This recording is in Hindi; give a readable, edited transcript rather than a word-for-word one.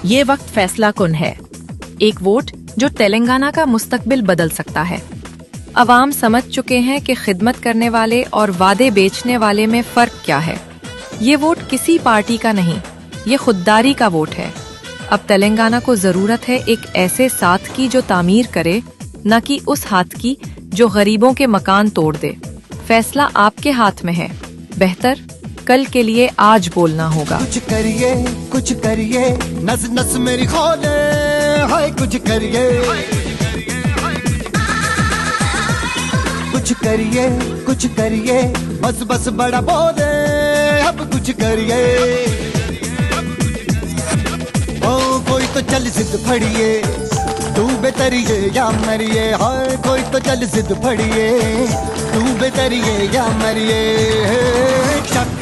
ये वक्त फैसला कुन है। एक वोट जो तेलंगाना का मुस्तकबिल बदल सकता है। अवाम समझ चुके हैं कि खिदमत करने वाले और वादे बेचने वाले में फर्क क्या है। ये वोट किसी पार्टी का नहीं, ये खुददारी का वोट है। अब तेलंगाना को जरूरत है एक ऐसे साथ की जो तामीर करे, न कि उस हाथ की जो गरीबों के मकान तोड़ दे। फैसला आपके हाथ में है। बेहतर कल के लिए आज बोलना होगा। कुछ करिए नस नस मेरी खोले, हाय कुछ करिए, कुछ करिए बस बस बड़ा बोले, अब कुछ करिए। ओ कोई तो चल जिद फड़िए, तू बेतरिए या मरिए, हाय कोई तो चल जिद फड़िए, तू बेतरिए या मरिए। शक